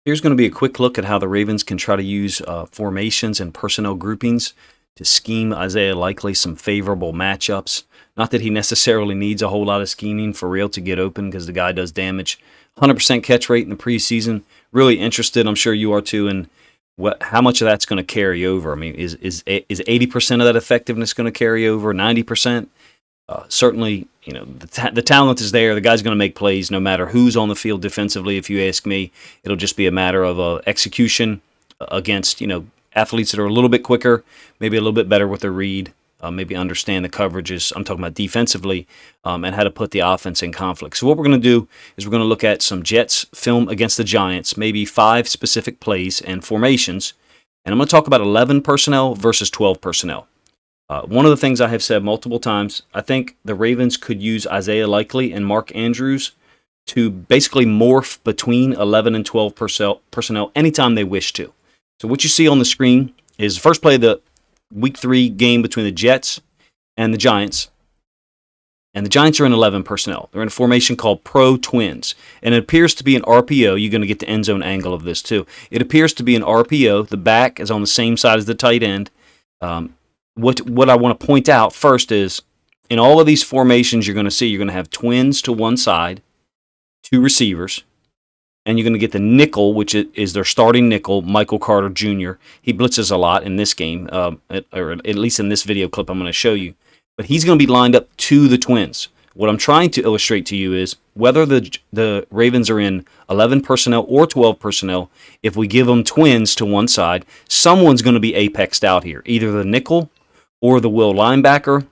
Here's going to be a quick look at how the Ravens can try to use formations and personnel groupings to scheme Isaiah Likely some favorable matchups. Not that he necessarily needs a whole lot of scheming for real to get open, because the guy does damage. 100% catch rate in the preseason. Really interested, I'm sure you are too, in how much of that's going to carry over. I mean, is 80% of that effectiveness going to carry over? 90%? Certainly, you know, the talent is there. The guy's going to make plays no matter who's on the field defensively. If you ask me, it'll just be a matter of execution against, you know, athletes that are a little bit quicker, maybe a little bit better with their read, maybe understand the coverages. I'm talking about defensively, and how to put the offense in conflict. So what we're going to do is we're going to look at some Jets film against the Giants, maybe 5 specific plays and formations, and I'm going to talk about 11 personnel versus 12 personnel. One of the things I have said multiple times, I think the Ravens could use Isaiah Likely and Mark Andrews to basically morph between 11 and 12 personnel anytime they wish to. So what you see on the screen is the first play of the Week 3 game between the Jets and the Giants. And the Giants are in 11 personnel. They're in a formation called Pro Twins. And it appears to be an RPO. You're going to get the end zone angle of this too. It appears to be an RPO. The back is on the same side as the tight end. What I want to point out first is, in all of these formations you're going to have twins to one side, 2 receivers, and you're going to get the nickel, which is their starting nickel, Michael Carter Jr. He blitzes a lot in this game, or at least in this video clip I'm going to show you. But he's going to be lined up to the twins. What I'm trying to illustrate to you is whether the Ravens are in 11 personnel or 12 personnel, if we give them twins to one side, someone's going to be apexed out here, either the nickel or the will linebacker,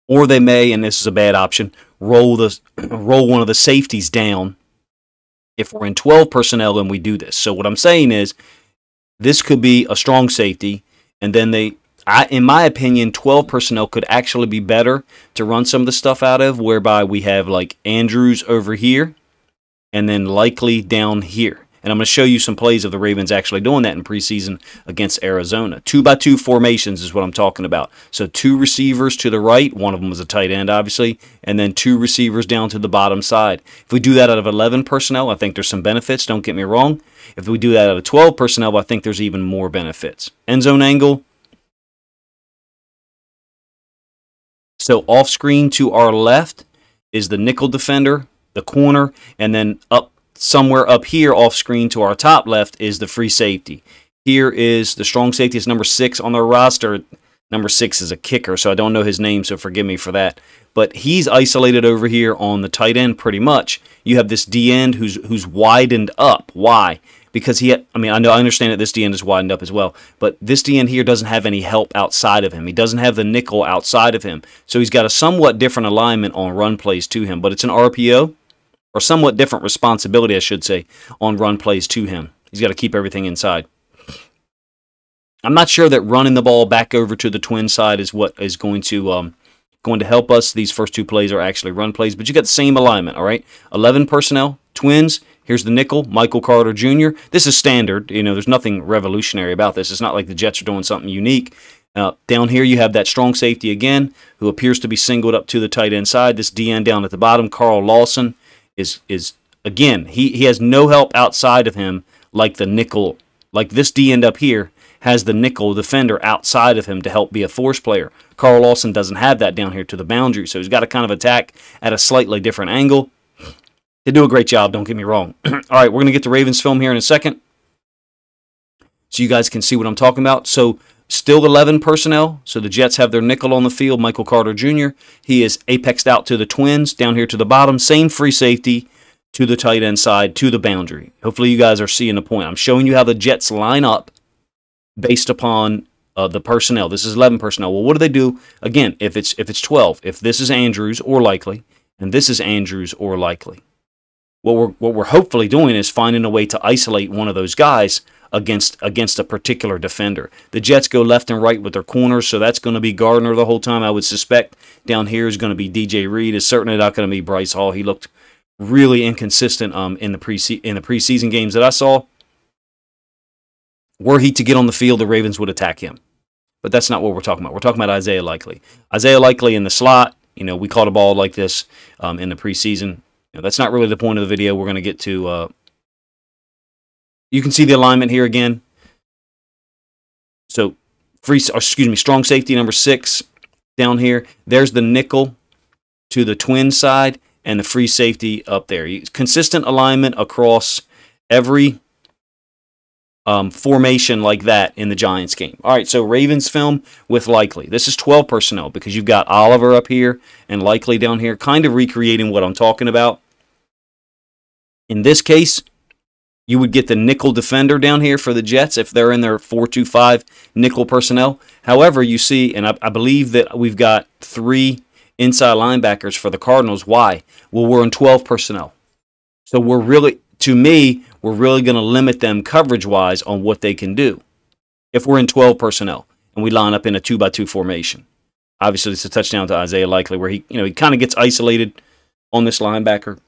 or they may, and this is a bad option, roll one of the safeties down if we're in 12 personnel and we do this. So what I'm saying is, this could be a strong safety, and then in my opinion, 12 personnel could actually be better to run some of the stuff out of, whereby we have like Andrews over here, and then Likely down here. And I'm going to show you some plays of the Ravens actually doing that in preseason against Arizona. 2-by-2 formations is what I'm talking about. So 2 receivers to the right, one of them was a tight end, obviously, and then 2 receivers down to the bottom side. If we do that out of 11 personnel, I think there's some benefits, don't get me wrong. If we do that out of 12 personnel, I think there's even more benefits. End zone angle. So off screen to our left is the nickel defender, the corner, and then somewhere up here off screen to our top left is the free safety. Here is the strong safety. It's number 6 on the roster. Number 6 is a kicker, so I don't know his name, so forgive me for that. But he's isolated over here on the tight end pretty much. You have this D end who's widened up. Why? Because I understand that this D end is widened up as well, but this D end here doesn't have any help outside of him. He doesn't have the nickel outside of him. So he's got a somewhat different alignment on run plays to him, but it's an RPO. Or somewhat different responsibility, I should say, on run plays to him. He's got to keep everything inside. I'm not sure that running the ball back over to the twin side is what is going to help us. These first 2 plays are actually run plays, but you got the same alignment, all right? 11 personnel, twins. Here's the nickel, Michael Carter Jr. This is standard. You know, there's nothing revolutionary about this. It's not like the Jets are doing something unique. Down here you have that strong safety again, who appears to be singled up to the tight end side. This DN down at the bottom, Carl Lawson, is again, he has no help outside of him, like the nickel, like this D end up here has the nickel defender outside of him to help be a force player. Carl Lawson doesn't have that down here to the boundary, so he's got to kind of attack at a slightly different angle. They do a great job, don't get me wrong. All right, we're going to get to Ravens film here in a second, so you guys can see what I'm talking about. So still 11 personnel, so the Jets have their nickel on the field, Michael Carter Jr. He is apexed out to the twins, down here to the bottom, same free safety to the tight end side, to the boundary. Hopefully you guys are seeing the point. I'm showing you how the Jets line up based upon the personnel. This is 11 personnel. Well, what do they do? Again, if it's 12, if this is Andrews or Likely, and this is Andrews or Likely, what we're hopefully doing is finding a way to isolate one of those guys against a particular defender. The Jets go left and right with their corners, so that's going to be Gardner the whole time. I would suspect down here is going to be DJ Reed. It's certainly not going to be Bryce Hall. He looked really inconsistent in the preseason games that I saw. Were he to get on the field, the Ravens would attack him. But that's not what we're talking about. We're talking about Isaiah Likely. Isaiah Likely in the slot. You know, we caught a ball like this in the preseason. You know, that's not really the point of the video. We're going to get to You can see the alignment here again. So strong safety number 6 down here. There's the nickel to the twin side and the free safety up there. Consistent alignment across every formation like that in the Giants game. All right, so Ravens film with Likely. This is 12 personnel because you've got Oliver up here and Likely down here, kind of recreating what I'm talking about. In this case, you would get the nickel defender down here for the Jets if they're in their 4-2-5 nickel personnel. However, you see, and I believe that we've got 3 inside linebackers for the Cardinals. Why? Well, we're in 12 personnel. So we're really, to me, we're really going to limit them coverage-wise on what they can do if we're in 12 personnel and we line up in a 2-by-2 formation. Obviously, it's a touchdown to Isaiah Likely where he kind of gets isolated on this linebacker.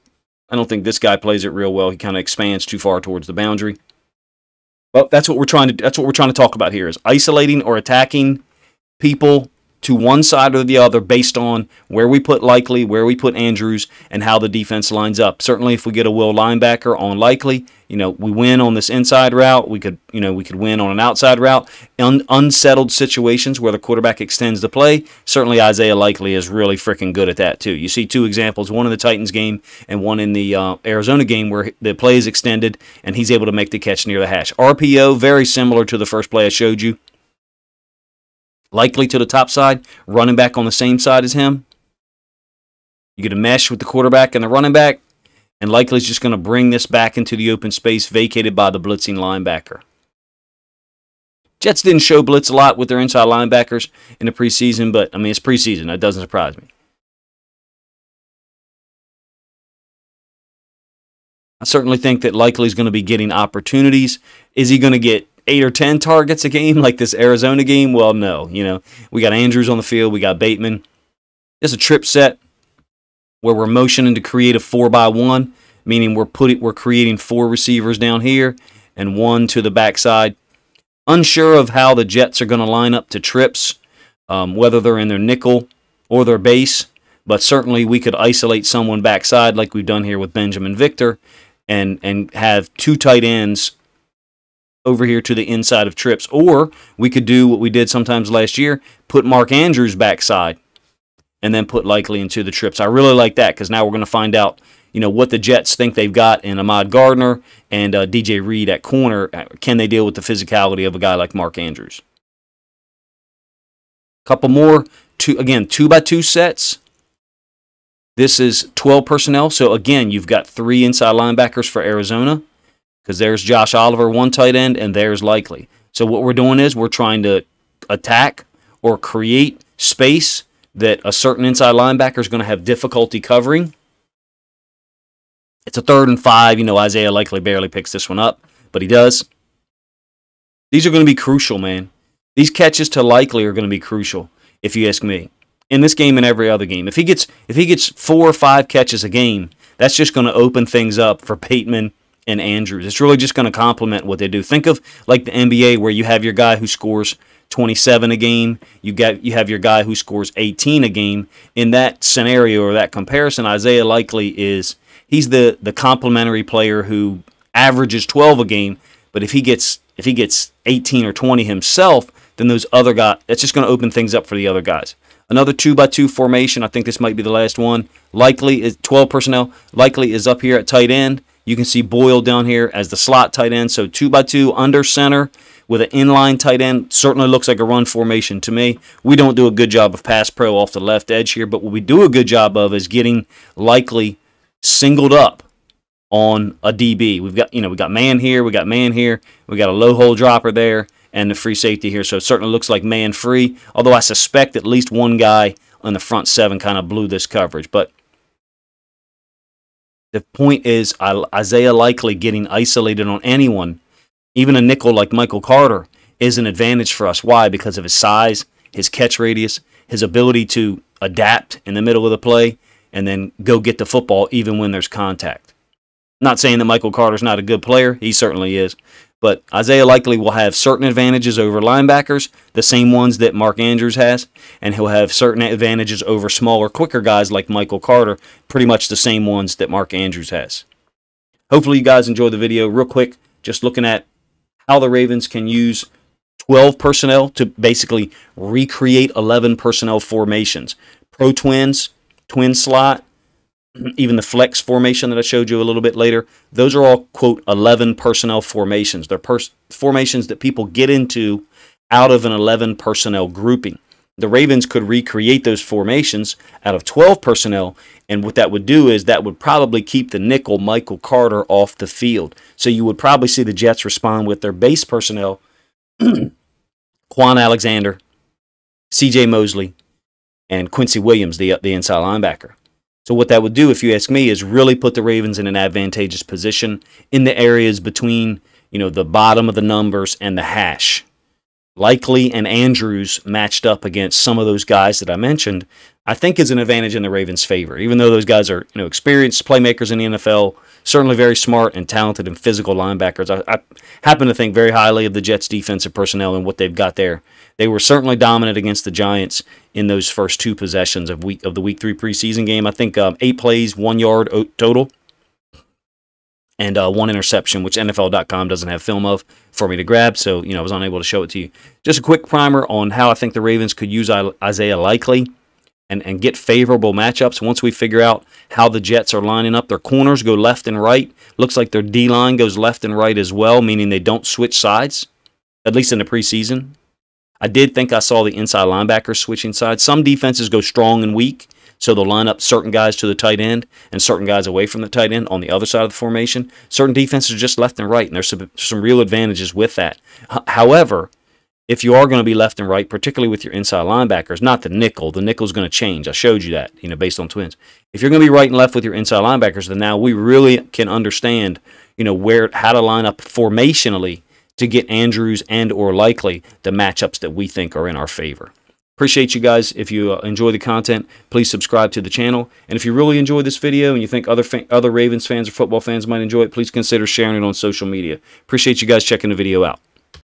I don't think this guy plays it real well. He kind of expands too far towards the boundary. Well, that's what we're trying to talk about here, is isolating or attacking people to one side or the other based on where we put Likely, where we put Andrews, and how the defense lines up. Certainly, if we get a will linebacker on Likely, we win on this inside route. We could win on an outside route. Unsettled situations where the quarterback extends the play. Certainly, Isaiah Likely is really freaking good at that too. You see 2 examples: one in the Titans game and one in the Arizona game, where the play is extended and he's able to make the catch near the hash. RPO, very similar to the first play I showed you. Likely to the top side, running back on the same side as him. You get a mesh with the quarterback and the running back, and Likely's just going to bring this back into the open space vacated by the blitzing linebacker. Jets didn't show blitz a lot with their inside linebackers in the preseason, but, it's preseason. That doesn't surprise me. I certainly think that Likely's going to be getting opportunities. Is he going to get 8 or 10 targets a game like this Arizona game? Well, no. We got Andrews on the field. We got Bateman. It's a trip set where we're motioning to create a 4-by-1, meaning we're creating 4 receivers down here and 1 to the backside. Unsure of how the Jets are going to line up to trips, whether they're in their nickel or their base, but certainly we could isolate someone backside like we've done here with Benjamin Victor and have 2 tight ends over here to the inside of trips. Or we could do what we did sometimes last year, put Mark Andrews backside and then put Likely into the trips. I really like that because now we're going to find out, what the Jets think they've got in Ahmad Gardner and DJ Reed at corner. Can they deal with the physicality of a guy like Mark Andrews? Couple more, 2-by-2 sets. This is 12 personnel. So again, you've got 3 inside linebackers for Arizona, because there's Josh Oliver, 1 tight end, and there's Likely. So what we're doing is we're trying to attack or create space that a certain inside linebacker is going to have difficulty covering. It's a 3rd and 5. Isaiah Likely barely picks this one up, but he does. These are going to be crucial, man. These catches to Likely are going to be crucial, if you ask me. In this game and every other game. If he gets 4 or 5 catches a game, that's just going to open things up for Bateman and Andrews. It's really just going to complement what they do. Think of like the NBA where you have your guy who scores 27 a game, you have your guy who scores 18 a game. In that scenario or that comparison, Isaiah Likely he's the complementary player who averages 12 a game, but if he gets 18 or 20 himself, then those other guys, that's just going to open things up for the other guys. Another 2-by-2 formation. I think this might be the last one. Likely is 12 personnel. Likely is up here at tight end. You can see Boyle down here as the slot tight end. So 2-by-2 under center with an inline tight end. Certainly looks like a run formation to me. We don't do a good job of pass pro off the left edge here, but what we do a good job of is getting Likely singled up on a DB. We got man here, we got a low hole dropper there, and the free safety here. So it certainly looks like man free, although I suspect at least one guy on the front 7 kind of blew this coverage. But the point is Isaiah Likely getting isolated on anyone, even a nickel like Michael Carter, is an advantage for us. Why? Because of his size, his catch radius, his ability to adapt in the middle of the play, and then go get the football even when there's contact. Not saying that Michael Carter's not a good player. He certainly is. But Isaiah Likely will have certain advantages over linebackers, the same ones that Mark Andrews has, and he'll have certain advantages over smaller, quicker guys like Michael Carter, pretty much the same ones that Mark Andrews has. Hopefully you guys enjoyed the video. Real quick, just looking at how the Ravens can use 12 personnel to basically recreate 11 personnel formations. Pro twins, twin slot, even the flex formation that I showed you a little bit later, those are all, quote, 11 personnel formations. They're formations that people get into out of an 11 personnel grouping. The Ravens could recreate those formations out of 12 personnel, and what that would do is that would probably keep the nickel Michael Carter off the field. So you would probably see the Jets respond with their base personnel, Quan Alexander, C.J. Mosley, and Quincy Williams, the inside linebacker. So what that would do, if you ask me, is really put the Ravens in an advantageous position in the areas between, the bottom of the numbers and the hash. Likely and Andrews matched up against some of those guys that I mentioned, I think is an advantage in the Ravens' favor. Even though those guys are, experienced playmakers in the NFL, certainly very smart and talented and physical linebackers. I happen to think very highly of the Jets' defensive personnel and what they've got there. They were certainly dominant against the Giants in those first 2 possessions of the Week 3 preseason game. I think 8 plays, 1 yard total, and 1 interception, which NFL.com doesn't have film of for me to grab, so I was unable to show it to you. Just a quick primer on how I think the Ravens could use Isaiah Likely and get favorable matchups. Once we figure out how the Jets are lining up, their corners go left and right. Looks like their D-line goes left and right as well, meaning they don't switch sides, at least in the preseason. I did think I saw the inside linebackers switching sides. Some defenses go strong and weak, so they'll line up certain guys to the tight end and certain guys away from the tight end on the other side of the formation. Certain defenses are just left and right, and there's some real advantages with that. However, if you are going to be left and right, particularly with your inside linebackers, not the nickel's going to change. I showed you that, based on twins. If you're going to be right and left with your inside linebackers, then now we really can understand, how to line up formationally to get Andrews and or Likely the matchups that we think are in our favor. Appreciate you guys. If you enjoy the content, please subscribe to the channel. And if you really enjoyed this video and you think other Ravens fans or football fans might enjoy it, please consider sharing it on social media. Appreciate you guys checking the video out.